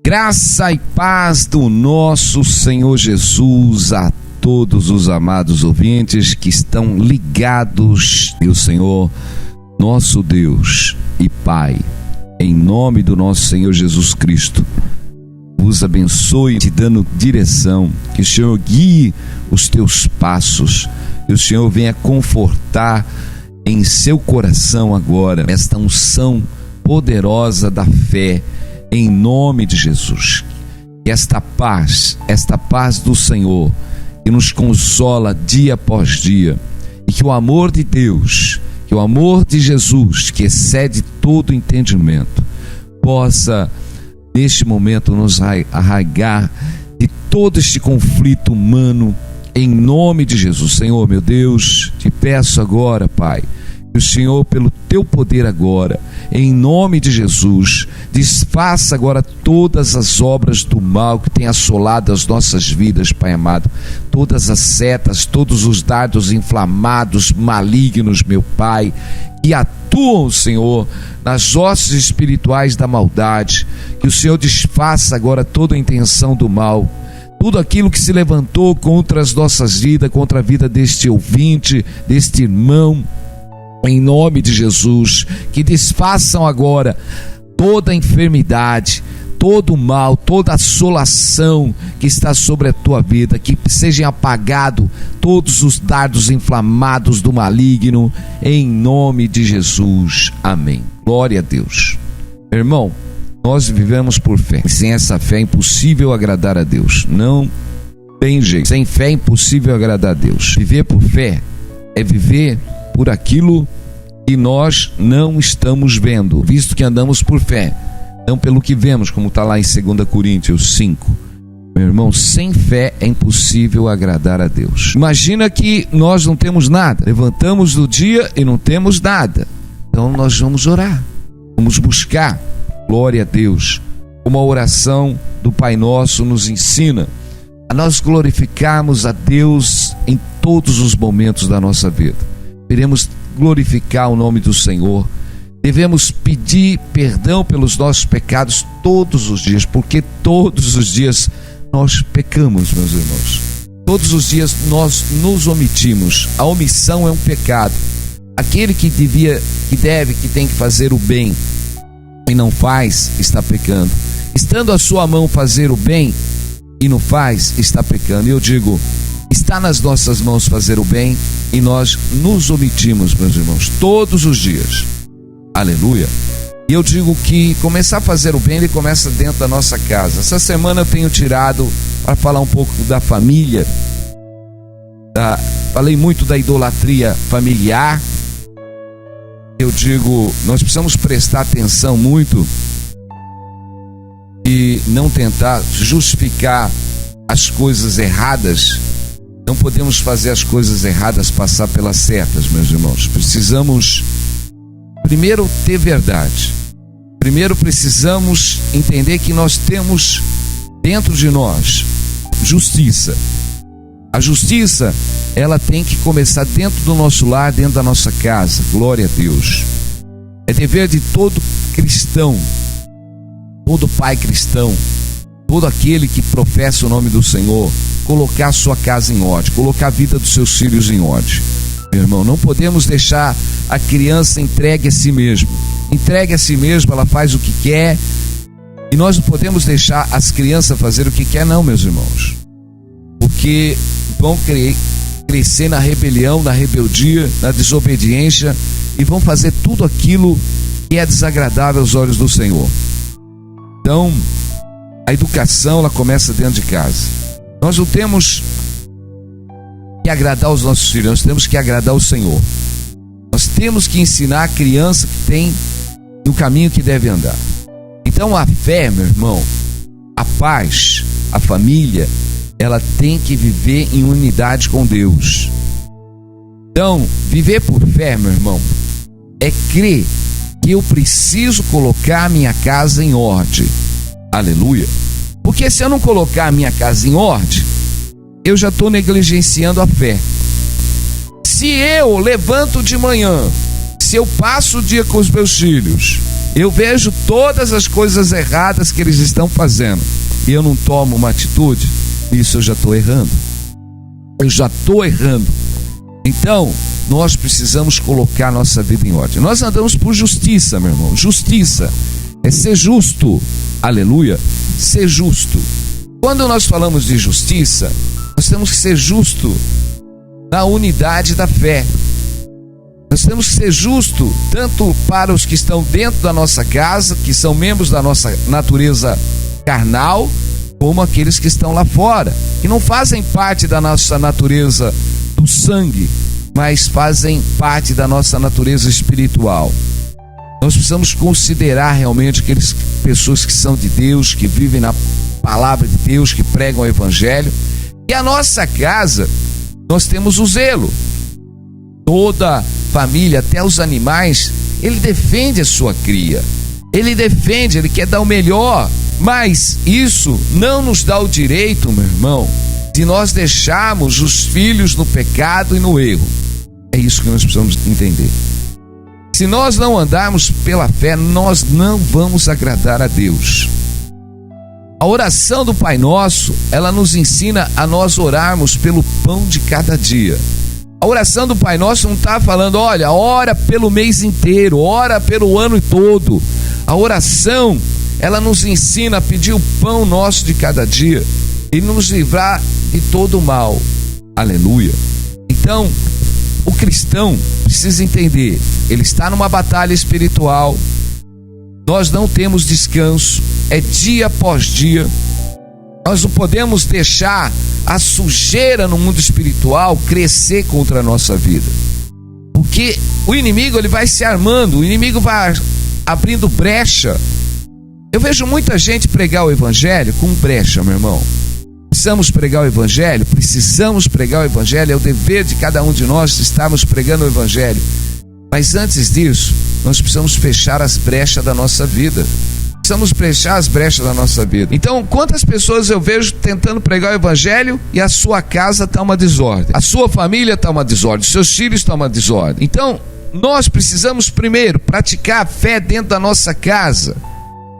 Graça e paz do nosso Senhor Jesus a todos os amados ouvintes que estão ligados ao Senhor, nosso Deus e Pai. Em nome do nosso Senhor Jesus Cristo, vos abençoe, te dando direção, que o Senhor guie os teus passos, que o Senhor venha confortar em seu coração agora esta unção poderosa da fé, em nome de Jesus. Que esta paz do Senhor, que nos consola dia após dia, e que o amor de Deus, que o amor de Jesus, que excede todo entendimento, possa neste momento nos arraigar de todo este conflito humano, em nome de Jesus. Senhor, meu Deus, te peço agora, Pai, que o Senhor, pelo teu poder agora, em nome de Jesus, desfaça agora todas as obras do mal que tem assolado as nossas vidas, Pai amado. Todas as setas, todos os dardos inflamados, malignos, meu Pai, que atuam, Senhor, nas hostes espirituais da maldade. Que o Senhor desfaça agora toda a intenção do mal, tudo aquilo que se levantou contra as nossas vidas, contra a vida deste ouvinte, deste irmão, em nome de Jesus. Que desfaçam agora toda a enfermidade, todo o mal, toda a assolação que está sobre a tua vida, que sejam apagados todos os dardos inflamados do maligno, em nome de Jesus, amém. Glória a Deus. Meu irmão, nós vivemos por fé, sem essa fé é impossível agradar a Deus, não tem jeito, sem fé é impossível agradar a Deus. Viver por fé é viver por aquilo que nós não estamos vendo, visto que andamos por fé, não pelo que vemos, como está lá em 2 Coríntios 5. Meu irmão, sem fé é impossível agradar a Deus. Imagina que nós não temos nada, levantamos do dia e não temos nada, então nós vamos orar, vamos buscar, glória a Deus, como a oração do Pai Nosso nos ensina a nós glorificarmos a Deus em todos os momentos da nossa vida. Queremos glorificar o nome do Senhor, devemos pedir perdão pelos nossos pecados todos os dias, porque todos os dias nós pecamos, meus irmãos. Todos os dias nós nos omitimos. A omissão é um pecado. Aquele que tem que fazer o bem e não faz, está pecando. Estando à sua mão fazer o bem e não faz, está pecando. E eu digo, está nas nossas mãos fazer o bem e nós nos omitimos, meus irmãos, todos os dias. Aleluia. E eu digo que começar a fazer o bem, ele começa dentro da nossa casa. Essa semana eu tenho tirado para falar um pouco da família. Falei muito da idolatria familiar. Eu digo, nós precisamos prestar atenção muito e não tentar justificar as coisas erradas. Não podemos fazer as coisas erradas passar pelas certas, meus irmãos. Precisamos primeiro ter verdade. Primeiro precisamos entender que nós temos dentro de nós justiça. A justiça, ela tem que começar dentro do nosso lar, dentro da nossa casa. Glória a Deus. É dever de todo cristão, todo pai cristão, todo aquele que professa o nome do Senhor, colocar a sua casa em ordem, colocar a vida dos seus filhos em ordem. Meu irmão, não podemos deixar a criança entregue a si mesmo. Entregue a si mesmo, ela faz o que quer, e nós não podemos deixar as crianças fazer o que quer, não, meus irmãos, porque vão crescer na rebelião, na rebeldia, na desobediência, e vão fazer tudo aquilo que é desagradável aos olhos do Senhor. Então, a educação, ela começa dentro de casa. Nós não temos que agradar os nossos filhos, nós temos que agradar o Senhor. Nós temos que ensinar a criança que tem no caminho que deve andar. Então a fé, meu irmão, a paz, a família, ela tem que viver em unidade com Deus. Então, viver por fé, meu irmão, é crer que eu preciso colocar a minha casa em ordem. Aleluia. Porque se eu não colocar a minha casa em ordem, eu já estou negligenciando a fé. Se eu levanto de manhã, se eu passo o dia com os meus filhos, eu vejo todas as coisas erradas que eles estão fazendo e eu não tomo uma atitude, isso eu já estou errando. Eu já estou errando. Então, nós precisamos colocar nossa vida em ordem. Nós andamos por justiça, meu irmão. Justiça é ser justo. Aleluia. Ser justo. Quando nós falamos de justiça, nós temos que ser justo na unidade da fé. Nós temos que ser justo tanto para os que estão dentro da nossa casa, que são membros da nossa natureza carnal, como aqueles que estão lá fora, que não fazem parte da nossa natureza do sangue, mas fazem parte da nossa natureza espiritual. Nós precisamos considerar realmente aquelas pessoas que são de Deus, que vivem na palavra de Deus, que pregam o evangelho. E a nossa casa, nós temos o zelo. Toda família, até os animais, ele defende a sua cria. Ele defende, ele quer dar o melhor. Mas isso não nos dá o direito, meu irmão, de nós deixarmos os filhos no pecado e no erro. É isso que nós precisamos entender. Se nós não andarmos pela fé, nós não vamos agradar a Deus. A oração do Pai Nosso, ela nos ensina a nós orarmos pelo pão de cada dia. A oração do Pai Nosso não está falando, olha, ora pelo mês inteiro, ora pelo ano todo. A oração, ela nos ensina a pedir o pão nosso de cada dia e nos livrar de todo o mal. Aleluia. Então, o cristão precisa entender, ele está numa batalha espiritual, nós não temos descanso, é dia após dia. Nós não podemos deixar a sujeira no mundo espiritual crescer contra a nossa vida, porque o inimigo ele vai se armando, o inimigo vai abrindo brecha. Eu vejo muita gente pregar o evangelho com brecha, meu irmão. Precisamos pregar o evangelho, é o dever de cada um de nós estarmos pregando o evangelho. Mas antes disso, nós precisamos fechar as brechas da nossa vida. Precisamos fechar as brechas da nossa vida. Então, quantas pessoas eu vejo tentando pregar o evangelho e a sua casa está uma desordem, a sua família está uma desordem, seus filhos estão uma desordem. Então, nós precisamos primeiro praticar a fé dentro da nossa casa.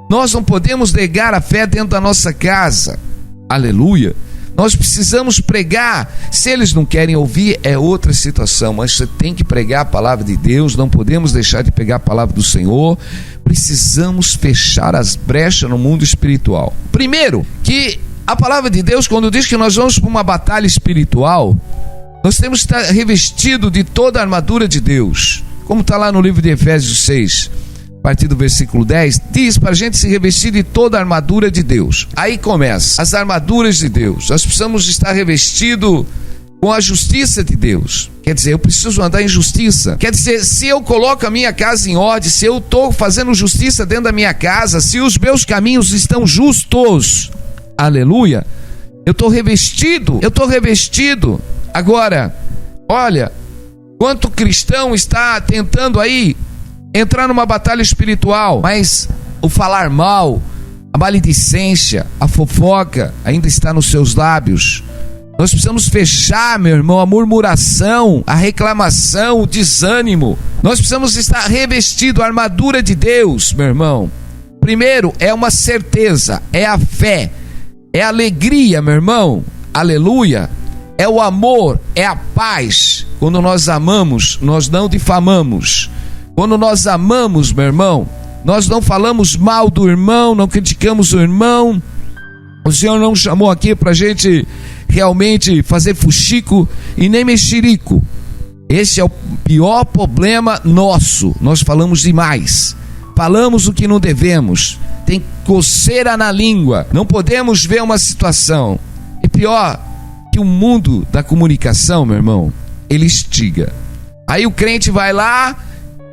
Nós não podemos negar a fé dentro da nossa casa. Aleluia. Nós precisamos pregar. Se eles não querem ouvir, é outra situação, mas você tem que pregar a palavra de Deus. Não podemos deixar de pregar a palavra do Senhor. Precisamos fechar as brechas no mundo espiritual. Primeiro, que a palavra de Deus, quando diz que nós vamos para uma batalha espiritual, nós temos que estar revestido de toda a armadura de Deus, como está lá no livro de Efésios 6, a partir do versículo 10, diz para a gente se revestir de toda a armadura de Deus. Aí começa, as armaduras de Deus. Nós precisamos estar revestidos com a justiça de Deus. Quer dizer, eu preciso andar em justiça. Quer dizer, se eu coloco a minha casa em ordem, se eu estou fazendo justiça dentro da minha casa, se os meus caminhos estão justos, aleluia, eu estou revestido. Agora, olha, quanto cristão está tentando aí entrar numa batalha espiritual, mas o falar mal, a maledicência, a fofoca ainda está nos seus lábios. Nós precisamos fechar, meu irmão, a murmuração, a reclamação, o desânimo. Nós precisamos estar revestido a armadura de Deus, meu irmão. Primeiro é uma certeza, é a fé, é a alegria, meu irmão, aleluia. É o amor, é a paz. Quando nós amamos, nós não difamamos. Quando nós amamos, meu irmão, nós não falamos mal do irmão, não criticamos o irmão. O Senhor não chamou aqui para a gente realmente fazer fuxico e nem mexerico. Esse é o pior problema nosso. Nós falamos demais, falamos o que não devemos, tem coceira na língua, não podemos ver uma situação. E pior que o mundo da comunicação, meu irmão, ele instiga. Aí o crente vai lá,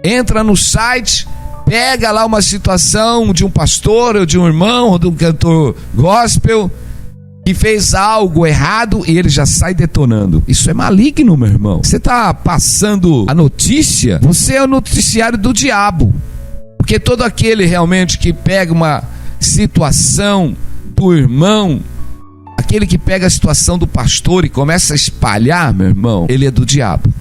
entra no site, pega lá uma situação de um pastor, ou de um irmão, ou de um cantor gospel que fez algo errado e ele já sai detonando. Isso é maligno, meu irmão. Você está passando a notícia, você é o noticiário do diabo. Porque todo aquele realmente que pega uma situação do irmão, aquele que pega a situação do pastor e começa a espalhar, meu irmão, ele é do diabo.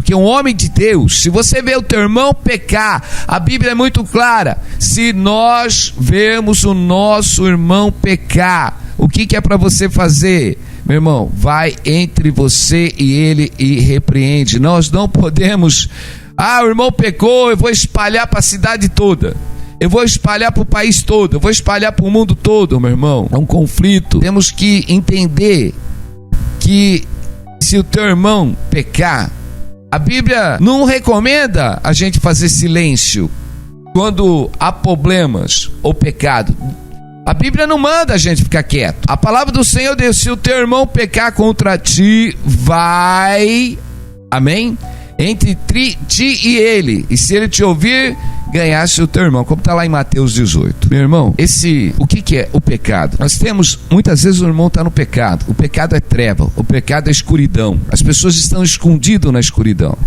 Porque um homem de Deus, se você vê o teu irmão pecar, a Bíblia é muito clara. Se nós vemos o nosso irmão pecar, o que é para você fazer? Meu irmão, vai entre você e ele e repreende. Nós não podemos, o irmão pecou, eu vou espalhar para a cidade toda. Eu vou espalhar para o país todo, eu vou espalhar para o mundo todo, meu irmão. É um conflito. Temos que entender que se o teu irmão pecar, a Bíblia não recomenda a gente fazer silêncio quando há problemas ou pecado. A Bíblia não manda a gente ficar quieto. A palavra do Senhor diz: se o teu irmão pecar contra ti, vai, amém? Entre ti e ele, e se ele te ouvir, ganhaste o teu irmão, como está lá em Mateus 18. Meu irmão, o que é o pecado? Nós temos, muitas vezes o irmão está no pecado. O pecado é treva, o pecado é escuridão. As pessoas estão escondidas na escuridão.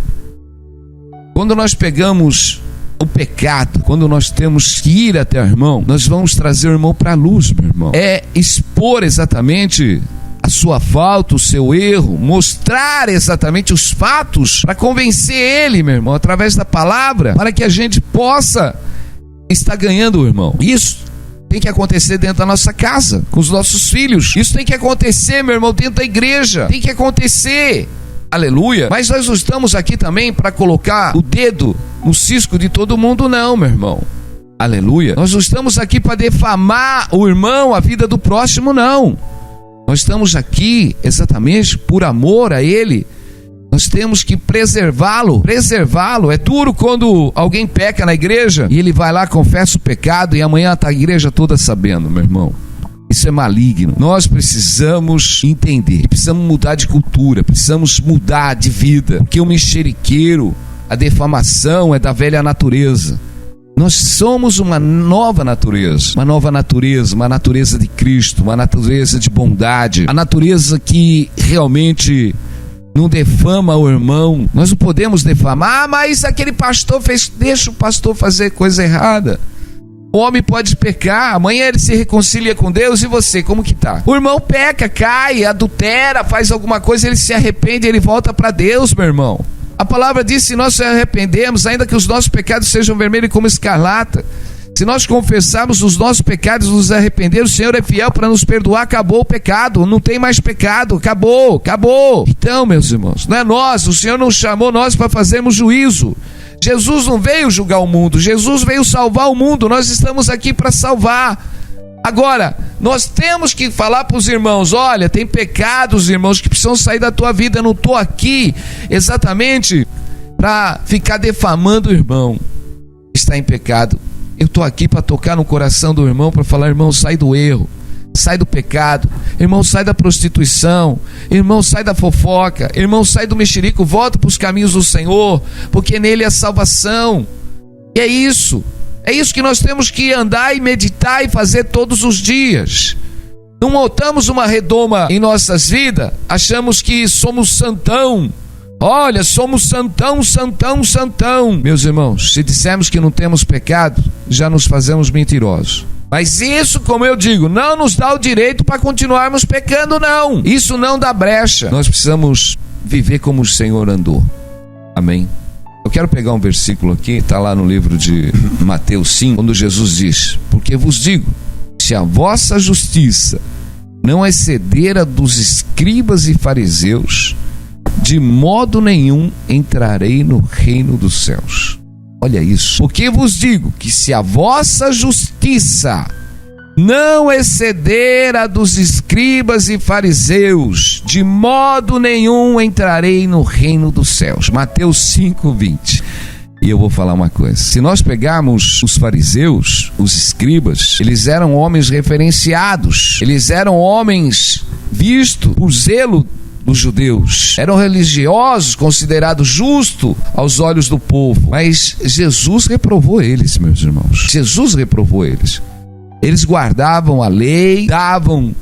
Quando nós pegamos o pecado, quando nós temos que ir até o irmão, nós vamos trazer o irmão para a luz, meu irmão. É expor exatamente a sua falta, o seu erro, mostrar exatamente os fatos para convencer ele, meu irmão, através da palavra, para que a gente possa estar ganhando o irmão. Isso tem que acontecer dentro da nossa casa, com os nossos filhos. Isso tem que acontecer, meu irmão, dentro da igreja. Tem que acontecer. Aleluia. Mas nós não estamos aqui também para colocar o dedo no cisco de todo mundo, não, meu irmão. Aleluia. Nós não estamos aqui para defamar o irmão, a vida do próximo, não. Nós estamos aqui exatamente por amor a ele. Nós temos que preservá-lo. Preservá-lo. É duro quando alguém peca na igreja e ele vai lá, confessa o pecado e amanhã está a igreja toda sabendo, meu irmão. Isso é maligno. Nós precisamos entender, precisamos mudar de cultura, precisamos mudar de vida, porque o mexeriqueiro, a defamação é da velha natureza. Nós somos uma nova natureza, uma natureza de Cristo, uma natureza de bondade, a natureza que realmente não defama o irmão. Nós não podemos defamar, mas aquele pastor fez, deixa o pastor fazer coisa errada. O homem pode pecar, amanhã ele se reconcilia com Deus, e você, como que tá? O irmão peca, cai, adultera, faz alguma coisa, ele se arrepende, ele volta para Deus, meu irmão. A palavra diz: se nós nos arrependemos, ainda que os nossos pecados sejam vermelhos como escarlata, se nós confessarmos os nossos pecados, nos arrependermos, o Senhor é fiel para nos perdoar. Acabou o pecado, não tem mais pecado, acabou. Então, meus irmãos, não é nós, o Senhor não chamou nós para fazermos juízo. Jesus não veio julgar o mundo, Jesus veio salvar o mundo. Nós estamos aqui para salvar. Agora, nós temos que falar para os irmãos: olha, tem pecados, irmãos, que precisam sair da tua vida. Eu não estou aqui exatamente para ficar defamando o irmão que está em pecado. Eu estou aqui para tocar no coração do irmão, para falar: irmão, sai do erro, sai do pecado, irmão, sai da prostituição, irmão, sai da fofoca, irmão, sai do mexerico, volta para os caminhos do Senhor, porque nele é salvação. E é isso que nós temos que andar e meditar e fazer todos os dias. Não montamos uma redoma em nossas vidas, achamos que somos santão. Olha, somos santão. Meus irmãos, se dissermos que não temos pecado, já nos fazemos mentirosos. Mas isso, como eu digo, não nos dá o direito para continuarmos pecando, não. Isso não dá brecha. Nós precisamos viver como o Senhor andou. Amém? Eu quero pegar um versículo aqui, está lá no livro de Mateus 5, quando Jesus diz: porque vos digo, se a vossa justiça não exceder a dos escribas e fariseus, de modo nenhum entrarei no reino dos céus. Olha isso. Porque vos digo que se a vossa justiça não exceder a dos escribas e fariseus, de modo nenhum entrarei no reino dos céus. Mateus 5:20. E eu vou falar uma coisa: se nós pegarmos os fariseus, os escribas, eles eram homens referenciados, eles eram homens vistos por zelo dos judeus, eram religiosos, considerados justos aos olhos do povo, mas Jesus reprovou eles, meus irmãos. Jesus reprovou eles. Eles guardavam a lei,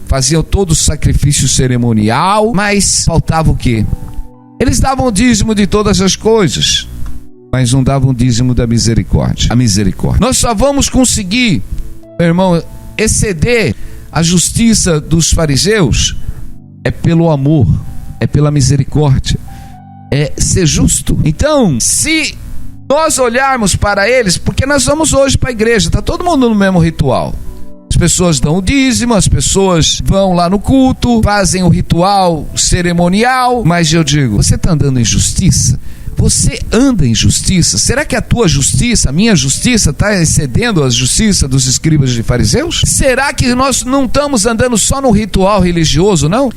faziam todo o sacrifício cerimonial, mas faltava o quê? Eles davam o dízimo de todas as coisas, mas não davam o dízimo da misericórdia. A misericórdia. Nós só vamos conseguir, meu irmão, exceder a justiça dos fariseus é pelo amor, é pela misericórdia. é ser justo. Então, se nós olharmos para eles, porque nós vamos hoje para a igreja, está todo mundo no mesmo ritual. As pessoas dão o dízimo, as pessoas vão lá no culto, fazem o ritual cerimonial, mas eu digo, você está andando em justiça? Você anda em justiça? Será que a tua justiça, a minha justiça, está excedendo a justiça dos escribas e fariseus? Será que nós não estamos andando só no ritual religioso, não?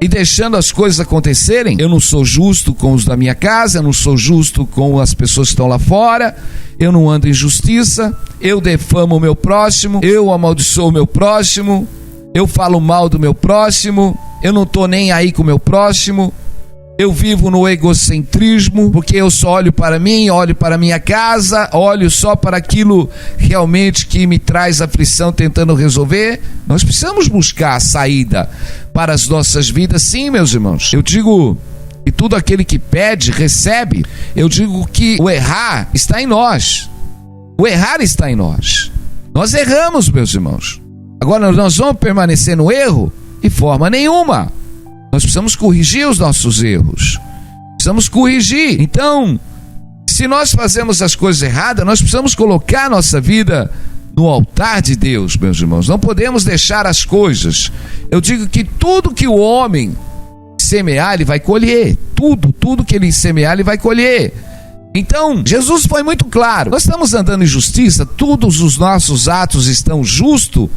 E deixando as coisas acontecerem? Eu não sou justo com os da minha casa, eu não sou justo com as pessoas que estão lá fora, eu não ando em justiça, eu defamo o meu próximo, eu amaldiçoo o meu próximo, eu falo mal do meu próximo, eu não estou nem aí com o meu próximo, eu vivo no egocentrismo, porque eu só olho para mim, olho para minha casa, olho só para aquilo realmente que me traz aflição, tentando resolver. Nós precisamos buscar a saída para as nossas vidas, sim, meus irmãos. Eu digo que tudo aquele que pede, recebe. Eu digo que o errar está em nós. O errar está em nós. Nós erramos, meus irmãos. Agora nós vamos permanecer no erro? De forma nenhuma. Nós precisamos corrigir os nossos erros. Precisamos corrigir. Então, se nós fazemos as coisas erradas, nós precisamos colocar a nossa vida no altar de Deus, meus irmãos. Não podemos deixar as coisas. Eu digo que tudo que o homem semear, ele vai colher. Tudo que ele semear, ele vai colher. Então, Jesus foi muito claro. Nós estamos andando em justiça, todos os nossos atos estão justos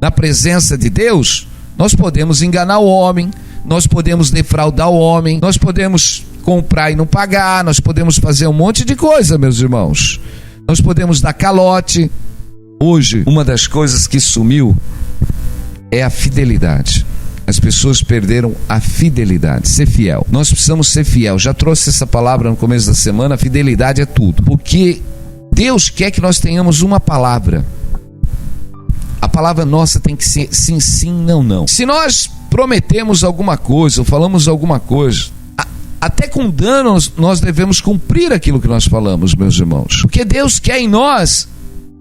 na presença de Deus. Nós podemos enganar o homem, nós podemos defraudar o homem, nós podemos comprar e não pagar, nós podemos fazer um monte de coisa, meus irmãos. Nós podemos dar calote. Hoje, uma das coisas que sumiu é a fidelidade. As pessoas perderam a fidelidade, ser fiel. Nós precisamos ser fiel. Já trouxe essa palavra no começo da semana, a fidelidade é tudo. Porque Deus quer que nós tenhamos uma palavra. A palavra nossa tem que ser sim, sim, não, não. Se nós prometemos alguma coisa, ou falamos alguma coisa, até com dano nós devemos cumprir aquilo que nós falamos, meus irmãos. Porque Deus quer em nós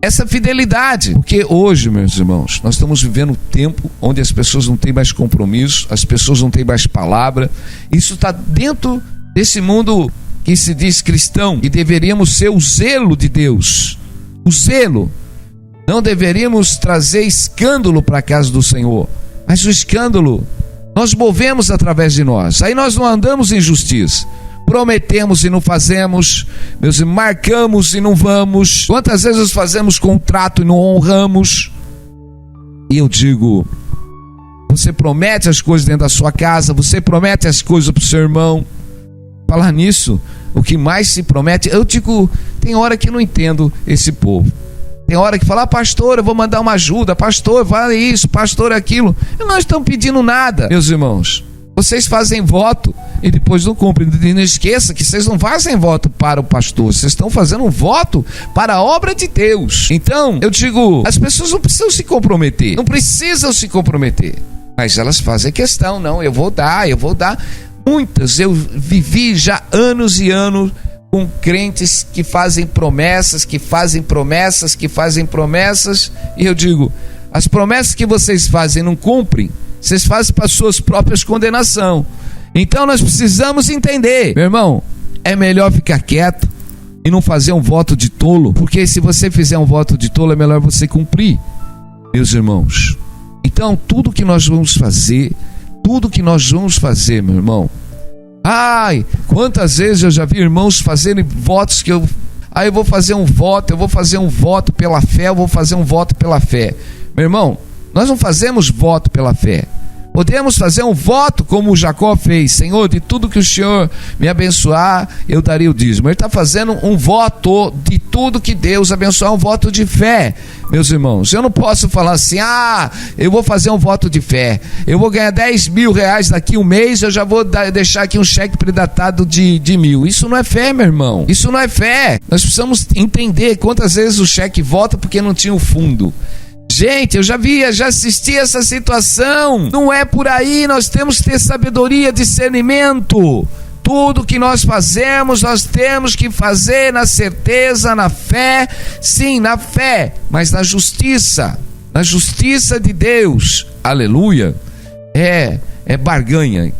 essa fidelidade. Porque hoje, meus irmãos, nós estamos vivendo um tempo onde as pessoas não têm mais compromisso, as pessoas não têm mais palavra. Isso está dentro desse mundo que se diz cristão, e deveríamos ser o zelo de Deus. O zelo. Não deveríamos trazer escândalo para a casa do Senhor, mas o escândalo nós movemos através de nós. Aí nós não andamos em justiça. Prometemos e não fazemos, meus irmãos, marcamos e não vamos. Quantas vezes nós fazemos contrato e não honramos? E eu digo, você promete as coisas dentro da sua casa, você promete as coisas para o seu irmão. Falar nisso, o que mais se promete, eu digo, tem hora que eu não entendo esse povo. Tem hora que fala, pastor, eu vou mandar uma ajuda, pastor, vale isso, pastor, aquilo. E nós estamos pedindo nada, meus irmãos. Vocês fazem voto e depois não cumprem. E não esqueça que vocês não fazem voto para o pastor, vocês estão fazendo um voto para a obra de Deus. Então, eu digo, as pessoas não precisam se comprometer, não precisam se comprometer, mas elas fazem questão, não, eu vou dar. Muitas, eu vivi já anos e anos com crentes que fazem promessas, e eu digo, as promessas que vocês fazem não cumprem, vocês fazem para suas próprias condenação. Então nós precisamos entender, meu irmão, é melhor ficar quieto e não fazer um voto de tolo, porque se você fizer um voto de tolo, é melhor você cumprir, meus irmãos. Então tudo que nós vamos fazer, meu irmão, ai, quantas vezes eu já vi irmãos fazerem votos que eu vou fazer um voto pela fé, Meu irmão, nós não fazemos voto pela fé. Podemos fazer um voto como o Jacó fez. Senhor, de tudo que o Senhor me abençoar, eu daria o dízimo. Ele está fazendo um voto de tudo que Deus abençoar, um voto de fé, meus irmãos. Eu não posso falar assim, eu vou fazer um voto de fé. Eu vou ganhar 10 mil reais daqui um mês, eu já vou deixar aqui um cheque predatado de 1.000. Isso não é fé, meu irmão. Isso não é fé. Nós precisamos entender quantas vezes o cheque volta porque não tinha o fundo. Gente, eu já assisti essa situação. Não é por aí, nós temos que ter sabedoria, discernimento. Tudo que nós fazemos, nós temos que fazer na certeza, na fé, sim, na fé, mas na justiça de Deus. Aleluia. é barganha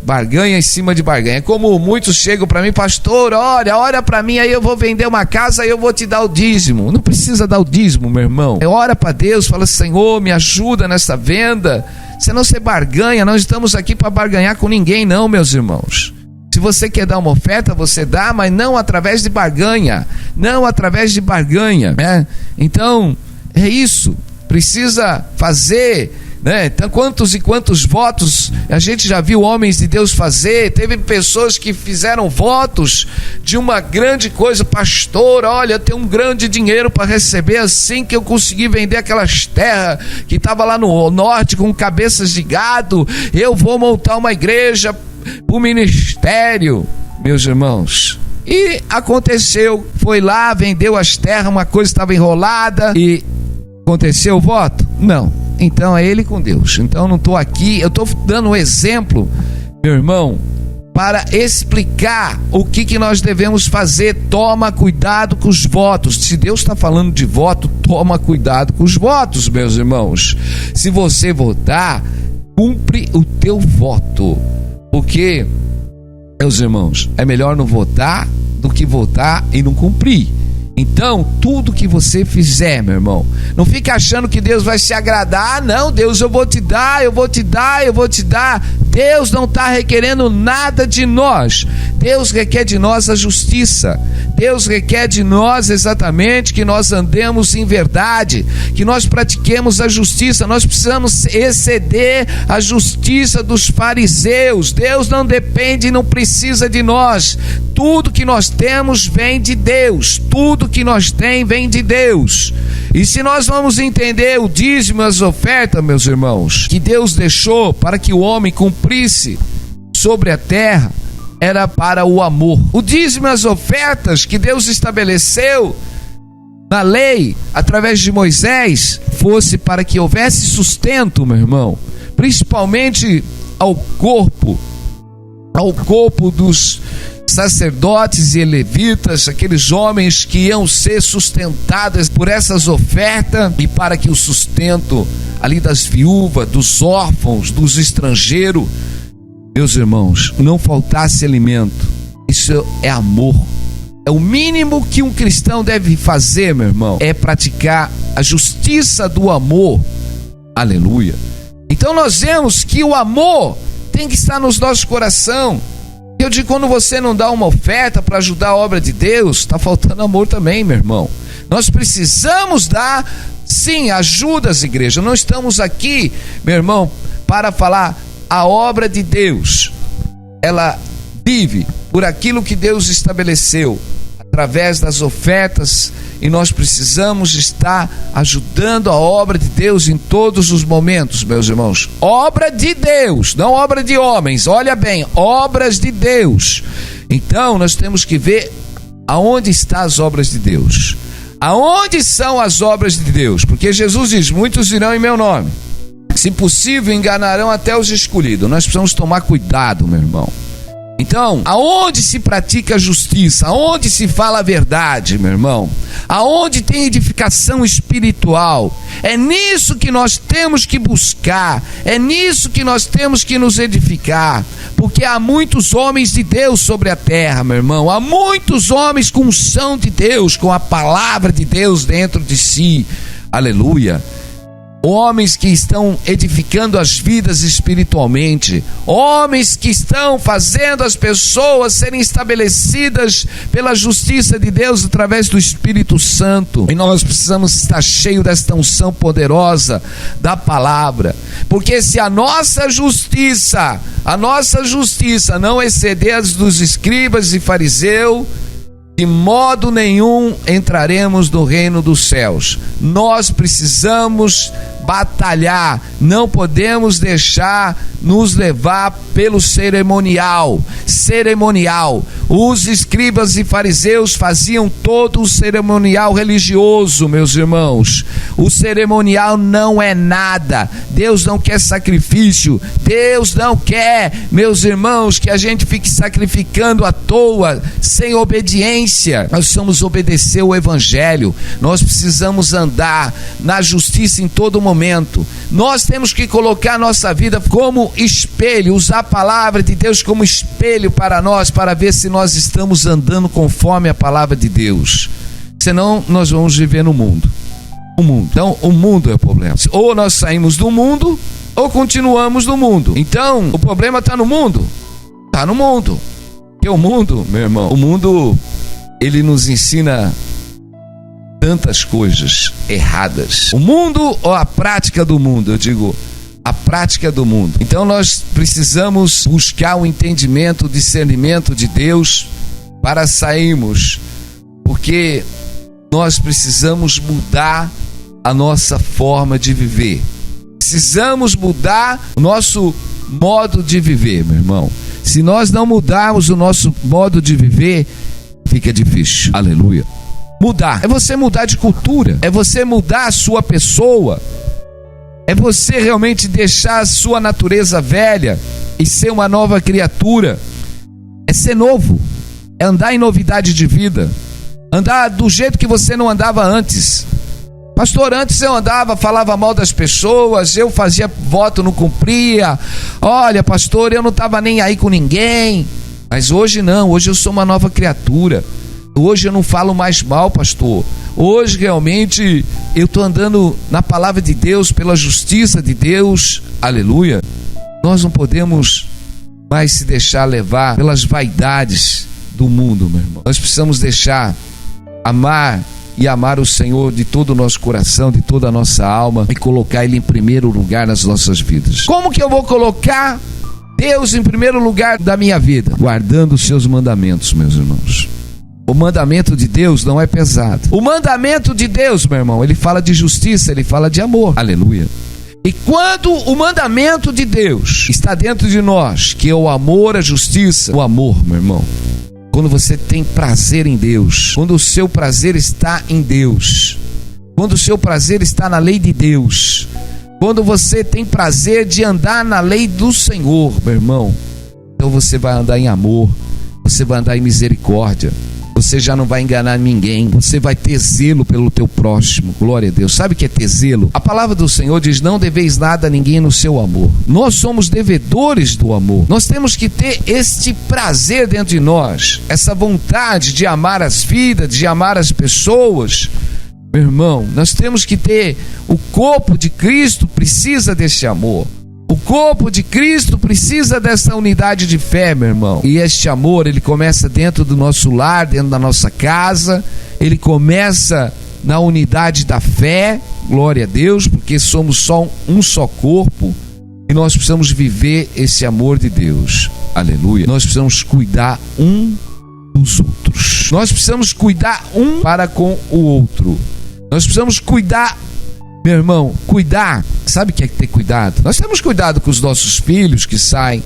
em cima de barganha. É como muitos chegam para mim: pastor, ora para mim, aí eu vou vender uma casa, aí eu vou te dar o dízimo. Não precisa dar o dízimo, meu irmão. Ora para Deus, fala: Senhor, me ajuda nessa venda. Senão você barganha. Não estamos aqui para barganhar com ninguém, não, meus irmãos. Se você quer dar uma oferta, você dá, mas não através de barganha. Não através de barganha, né? Então, é isso. Precisa fazer, né? Então, quantos e quantos votos a gente já viu homens de Deus fazer. Teve pessoas que fizeram votos de uma grande coisa: pastor, olha, eu tenho um grande dinheiro para receber assim que eu conseguir vender aquelas terras que estava lá no norte com cabeças de gado, eu vou montar uma igreja, o ministério. Meus irmãos, e aconteceu, foi lá, vendeu as terras, uma coisa estava enrolada e aconteceu o voto? Não. Então é ele com Deus. Então não estou aqui, eu estou dando um exemplo, meu irmão, para explicar o que nós devemos fazer. Toma cuidado com os votos. Se Deus está falando de voto, toma cuidado com os votos, meus irmãos. Se você votar, cumpre o teu voto. Porque, meus irmãos, é melhor não votar do que votar e não cumprir. Então, tudo que você fizer, meu irmão, não fique achando que Deus vai se agradar. Não, Deus, eu vou te dar. Deus não está requerendo nada de nós. Deus requer de nós a justiça. Deus requer de nós exatamente que nós andemos em verdade, que nós pratiquemos a justiça. Nós precisamos exceder a justiça dos fariseus. Deus não depende e não precisa de nós. Tudo que nós temos vem de Deus. Tudo que nós temos vem de Deus. E se nós vamos entender o dízimo e as ofertas, meus irmãos, que Deus deixou para que o homem cumprisse sobre a terra, era para o amor. O dízimo e as ofertas que Deus estabeleceu na lei, através de Moisés, fosse para que houvesse sustento, meu irmão, principalmente ao corpo dos sacerdotes e levitas, aqueles homens que iam ser sustentados por essas ofertas, e para que o sustento ali das viúvas, dos órfãos, dos estrangeiros, meus irmãos, não faltasse alimento. Isso é amor. É o mínimo que um cristão deve fazer, meu irmão, é praticar a justiça do amor. Aleluia. Então nós vemos que o amor tem que estar nos nossos corações. Eu digo, quando você não dá uma oferta para ajudar a obra de Deus, está faltando amor também, meu irmão. Nós precisamos dar, sim, ajuda às igrejas. Não estamos aqui, meu irmão, para falar a obra de Deus. Ela vive por aquilo que Deus estabeleceu, através das ofertas, e nós precisamos estar ajudando a obra de Deus em todos os momentos, meus irmãos. Obra de Deus, não obra de homens. Olha bem, obras de Deus. Então nós temos que ver aonde estão as obras de Deus. Aonde são as obras de Deus? Porque Jesus diz: muitos virão em meu nome, se possível enganarão até os escolhidos. Nós precisamos tomar cuidado, meu irmão. Então, aonde se pratica a justiça, aonde se fala a verdade, meu irmão, aonde tem edificação espiritual, é nisso que nós temos que buscar, é nisso que nós temos que nos edificar, porque há muitos homens de Deus sobre a terra, meu irmão, há muitos homens com unção de Deus, com a palavra de Deus dentro de si, aleluia. Homens que estão edificando as vidas espiritualmente, homens que estão fazendo as pessoas serem estabelecidas pela justiça de Deus através do Espírito Santo. E nós precisamos estar cheios desta unção poderosa da palavra, porque se a nossa justiça não exceder as dos escribas e fariseus, de modo nenhum entraremos no reino dos céus. Nós precisamos batalhar, não podemos deixar nos levar pelo cerimonial. Os escribas e fariseus faziam todo o cerimonial religioso, meus irmãos. O cerimonial não é nada. Deus não quer sacrifício. Deus não quer, meus irmãos, que a gente fique sacrificando à toa, sem obediência. Nós precisamos obedecer o evangelho. Nós precisamos andar na justiça em todo momento. momento. Nós temos que colocar a nossa vida como espelho, usar a palavra de Deus como espelho para nós, para ver se nós estamos andando conforme a palavra de Deus. Senão nós vamos viver no mundo. Então o mundo é o problema. Ou nós saímos do mundo, ou continuamos no mundo. Então o problema está no mundo. Está no mundo. Porque o mundo, meu irmão, o mundo, ele nos ensina tantas coisas erradas. O mundo ou a prática do mundo? Eu digo, a prática do mundo. Então nós precisamos buscar o entendimento, o discernimento de Deus para sairmos, porque nós precisamos mudar a nossa forma de viver. Precisamos mudar o nosso modo de viver, meu irmão. Se nós não mudarmos o nosso modo de viver, fica difícil. Aleluia. Mudar é você mudar de cultura, é você mudar a sua pessoa, é você realmente deixar a sua natureza velha e ser uma nova criatura. É ser novo, é andar em novidade de vida, andar do jeito que você não andava antes. Pastor, antes eu andava, falava mal das pessoas, eu fazia voto, não cumpria. Olha, pastor, eu não estava nem aí com ninguém. Mas hoje não, hoje eu sou uma nova criatura. Hoje eu não falo mais mal, pastor. Hoje realmente eu estou andando na palavra de Deus, pela justiça de Deus. Aleluia. Nós não podemos mais se deixar levar pelas vaidades do mundo, meu irmão. Nós precisamos deixar amar o Senhor de todo o nosso coração, de toda a nossa alma, e colocar Ele em primeiro lugar nas nossas vidas. Como que eu vou colocar Deus em primeiro lugar da minha vida? Guardando os seus mandamentos, meus irmãos. O mandamento de Deus não é pesado. O mandamento de Deus, meu irmão, ele fala de justiça, ele fala de amor. Aleluia. E quando o mandamento de Deus está dentro de nós, que é o amor, a justiça, o amor, meu irmão, quando você tem prazer em Deus, quando o seu prazer está em Deus, quando o seu prazer está na lei de Deus, quando você tem prazer de andar na lei do Senhor, meu irmão, então você vai andar em amor, você vai andar em misericórdia, você já não vai enganar ninguém, você vai ter zelo pelo teu próximo. Glória a Deus. Sabe o que é ter zelo? A palavra do Senhor diz: não deveis nada a ninguém no seu amor. Nós somos devedores do amor. Nós temos que ter este prazer dentro de nós, essa vontade de amar as vidas, de amar as pessoas. Meu irmão, nós temos que ter, o corpo de Cristo precisa desse amor. O corpo de Cristo precisa dessa unidade de fé, meu irmão. E este amor, ele começa dentro do nosso lar, dentro da nossa casa. Ele começa na unidade da fé, glória a Deus, porque somos só um só corpo. E nós precisamos viver esse amor de Deus. Aleluia. Nós precisamos cuidar um dos outros. Nós precisamos cuidar um para com o outro. Nós precisamos cuidar. Meu irmão, cuidar, sabe o que é ter cuidado? Nós temos cuidado com os nossos filhos que saem,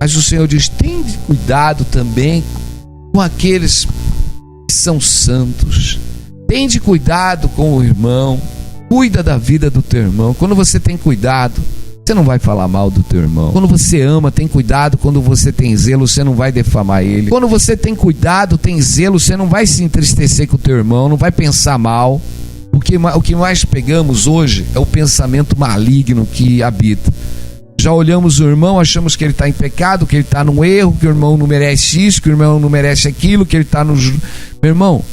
mas o Senhor diz: tende cuidado também com aqueles que são santos. Tende cuidado com o irmão, cuida da vida do teu irmão. Quando você tem cuidado, você não vai falar mal do teu irmão. Quando você ama, tem cuidado. Quando você tem zelo, você não vai defamar ele. Quando você tem cuidado, tem zelo, você não vai se entristecer com o teu irmão, não vai pensar mal. O que mais pegamos hoje é o pensamento maligno que habita. Já olhamos o irmão, achamos que ele está em pecado, que ele está num erro, que o irmão não merece isso, que o irmão não merece aquilo, que ele está no... Meu irmão,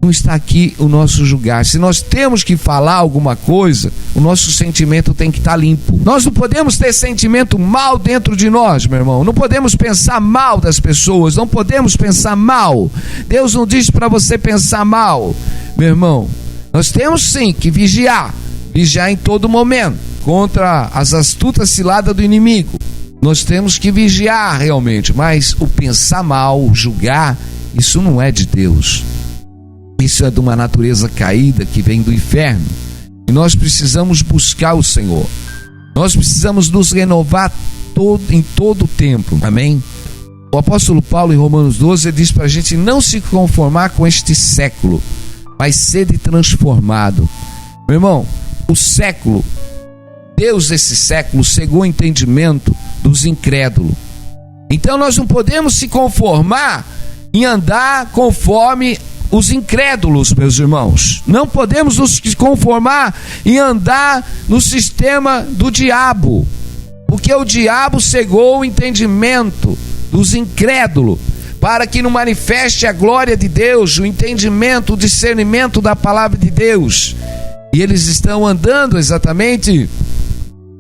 não está aqui o nosso julgar. Se nós temos que falar alguma coisa, o nosso sentimento tem que estar limpo. Nós não podemos ter sentimento mal dentro de nós, meu irmão. Não podemos pensar mal das pessoas, não podemos pensar mal. Deus não diz para você pensar mal, meu irmão. Nós temos sim que vigiar em todo momento contra as astutas ciladas do inimigo. Nós temos que vigiar realmente, mas o pensar mal, o julgar, isso não é de Deus. Isso é de uma natureza caída que vem do inferno. E nós precisamos buscar o Senhor. Nós precisamos nos renovar em todo o tempo. Amém? O apóstolo Paulo, em Romanos 12, ele diz para a gente não se conformar com este século, mas ser transformado. Meu irmão, o século, Deus desse século cegou o entendimento dos incrédulos. Então nós não podemos se conformar em andar conforme os incrédulos, meus irmãos. Não podemos nos conformar em andar no sistema do diabo, porque o diabo cegou o entendimento dos incrédulos, para que não manifeste a glória de Deus, o entendimento, o discernimento da palavra de Deus. E eles estão andando exatamente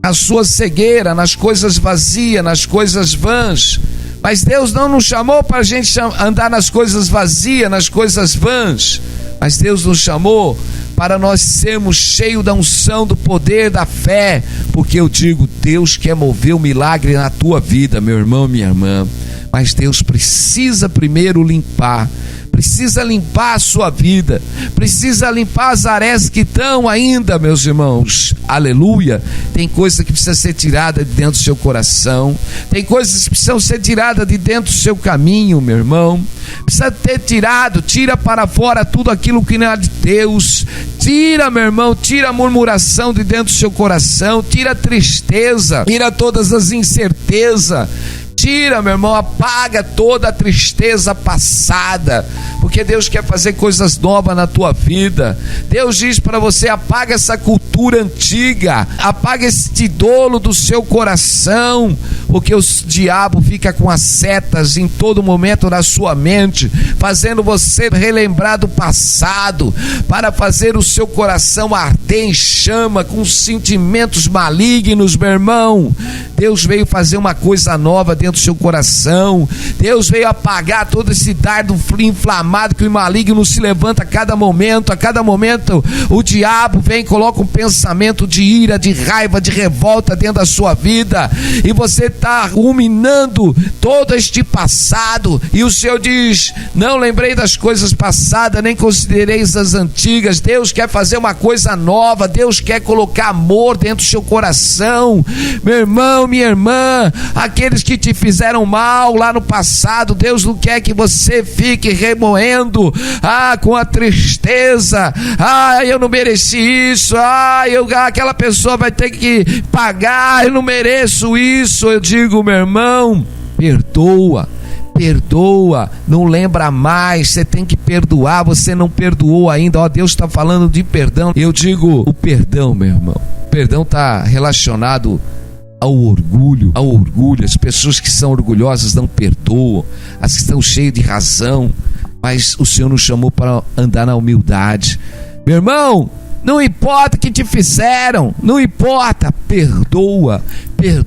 a sua cegueira, nas coisas vazias, nas coisas vãs. Mas Deus não nos chamou para a gente andar nas coisas vazias, nas coisas vãs. Mas Deus nos chamou para nós sermos cheios da unção, do poder, da fé. Porque eu digo, Deus quer mover o milagre na tua vida, meu irmão, minha irmã. Mas Deus precisa primeiro limpar. Precisa limpar a sua vida, precisa limpar as arestas que estão ainda, meus irmãos, aleluia. Tem coisa que precisa ser tirada de dentro do seu coração, tem coisas que precisam ser tiradas de dentro do seu caminho, meu irmão. Precisa ter tirado, tira para fora tudo aquilo que não é de Deus. Tira, meu irmão, tira a murmuração de dentro do seu coração, tira a tristeza, tira todas as incertezas. Tira, meu irmão, apaga toda a tristeza passada, porque Deus quer fazer coisas novas na tua vida. Deus diz para você: apaga essa cultura antiga, apaga esse dolo do seu coração, porque o diabo fica com as setas em todo momento na sua mente, fazendo você relembrar do passado, para fazer o seu coração arder em chama com sentimentos malignos, meu irmão. Deus veio fazer uma coisa nova dentro do seu coração. Deus veio apagar todo esse dardo inflamado que o maligno se levanta a cada momento. A cada momento o diabo vem e coloca um pensamento de ira, de raiva, de revolta dentro da sua vida, e você está ruminando todo este passado, e o Senhor diz: não lembrei das coisas passadas, nem considereis as antigas. Deus quer fazer uma coisa nova. Deus quer colocar amor dentro do seu coração, meu irmão, minha irmã. Aqueles que te fizeram mal lá no passado, Deus não quer que você fique remoendo com a tristeza. Eu não mereci isso, aquela pessoa vai ter que pagar, eu não mereço isso. Eu digo, meu irmão, perdoa, não lembra mais. Você tem que perdoar, você não perdoou ainda. Deus está falando de perdão. Eu digo, o perdão, meu irmão, o perdão está relacionado ao orgulho. As pessoas que são orgulhosas não perdoam, as que estão cheias de razão. Mas o Senhor nos chamou para andar na humildade. Meu irmão, não importa o que te fizeram, não importa, perdoa.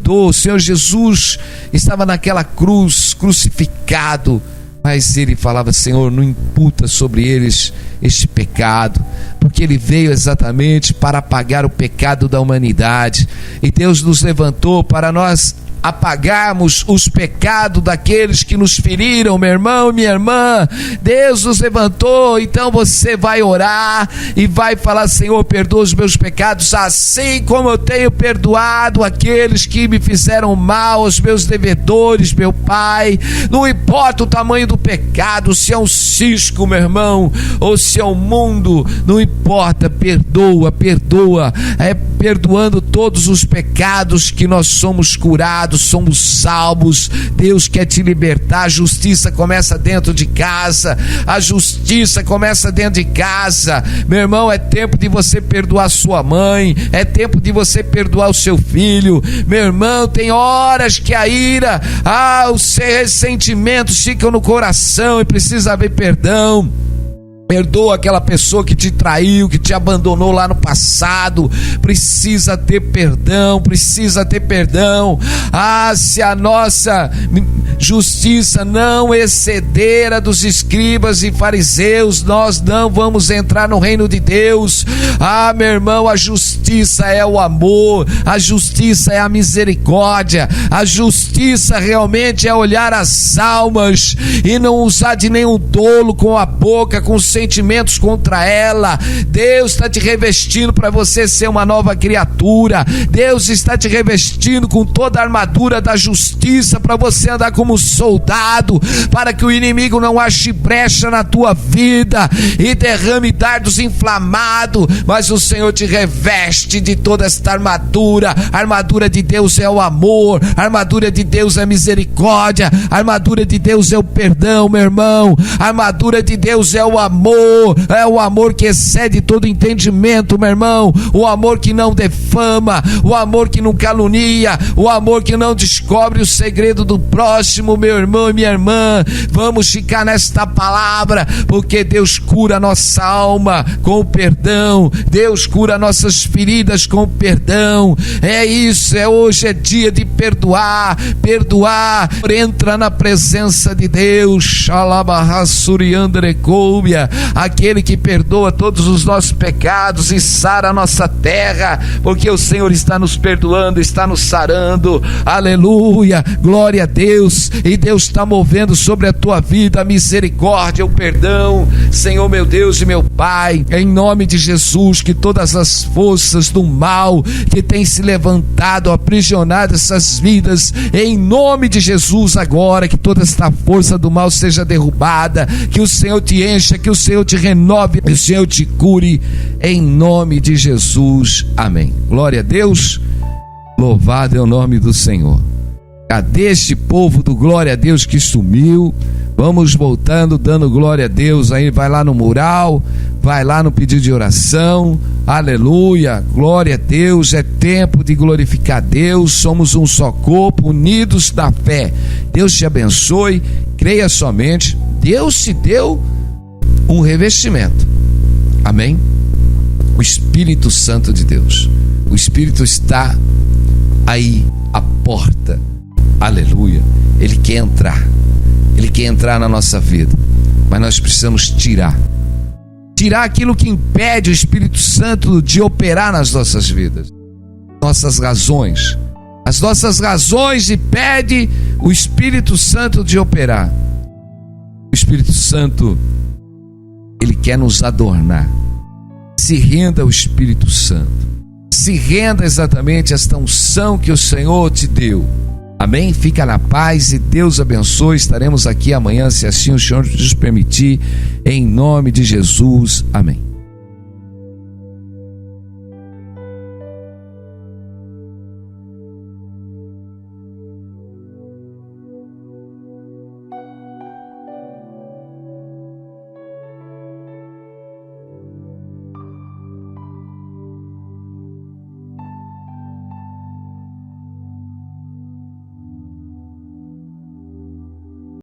O Senhor Jesus estava naquela cruz, crucificado, mas ele falava: Senhor, não imputa sobre eles este pecado, porque ele veio exatamente para apagar o pecado da humanidade, e Deus nos levantou para nós apagarmos os pecados daqueles que nos feriram, meu irmão, minha irmã. Deus nos levantou. Então você vai orar e vai falar: Senhor, perdoa os meus pecados, assim como eu tenho perdoado aqueles que me fizeram mal, os meus devedores, meu Pai. Não importa o tamanho do pecado, se é um cisco, meu irmão, ou se é um mundo, não importa, perdoa. É perdoando todos os pecados que nós somos curados, somos salvos. Deus quer te libertar. A justiça começa dentro de casa. Meu irmão, é tempo de você perdoar sua mãe, é tempo de você perdoar o seu filho. Meu irmão, tem horas que a ira, os ressentimentos ficam no coração e precisa haver perdão. Perdoa aquela pessoa que te traiu, que te abandonou lá no passado. Precisa ter perdão. Se a nossa justiça não exceder a dos escribas e fariseus, nós não vamos entrar no reino de Deus. Meu irmão, a justiça é o amor, a justiça é a misericórdia, a justiça realmente é olhar as almas e não usar de nenhum dolo com a boca, com sentimentos contra ela. Deus está te revestindo para você ser uma nova criatura. Deus está te revestindo com toda a armadura da justiça para você andar com como soldado, para que o inimigo não ache brecha na tua vida e derrame dardos inflamados, mas o Senhor te reveste de toda esta armadura. A armadura de Deus é o amor, a armadura de Deus é a misericórdia, a armadura de Deus é o perdão, meu irmão. A armadura de Deus é o amor que excede todo entendimento, meu irmão. O amor que não defama, o amor que não calunia, o amor que não descobre o segredo do próximo, meu irmão e minha irmã. Vamos ficar nesta palavra, porque Deus cura a nossa alma com o perdão, Deus cura nossas feridas com o perdão. É isso, hoje é dia de perdoar. Entra na presença de Deus, aquele que perdoa todos os nossos pecados e sara a nossa terra, porque o Senhor está nos perdoando, está nos sarando. Aleluia, glória a Deus. E Deus está movendo sobre a tua vida a misericórdia, o perdão. Senhor, meu Deus e meu Pai, em nome de Jesus, que todas as forças do mal que tem se levantado, aprisionado essas vidas, em nome de Jesus, agora que toda esta força do mal seja derrubada, que o Senhor te encha, que o Senhor te renove, que o Senhor te cure, em nome de Jesus, amém. Glória a Deus, louvado é o nome do Senhor. Cadê este povo do glória a Deus que sumiu? Vamos voltando, dando glória a Deus. Aí vai lá no mural, vai lá no pedido de oração. Aleluia, glória a Deus. É tempo de glorificar Deus. Somos um só corpo, unidos na fé. Deus te abençoe, creia somente. Deus te deu um revestimento, amém? O Espírito Santo de Deus. O Espírito está aí à porta. Aleluia, Ele quer entrar na nossa vida, mas nós precisamos tirar aquilo que impede o Espírito Santo de operar nas nossas vidas, as nossas razões impedem o Espírito Santo de operar. O Espírito Santo, Ele quer nos adornar. Se renda ao Espírito Santo, se renda exatamente a esta unção que o Senhor te deu. Amém? Fica na paz e Deus abençoe. Estaremos aqui amanhã, se assim o Senhor nos permitir, em nome de Jesus. Amém.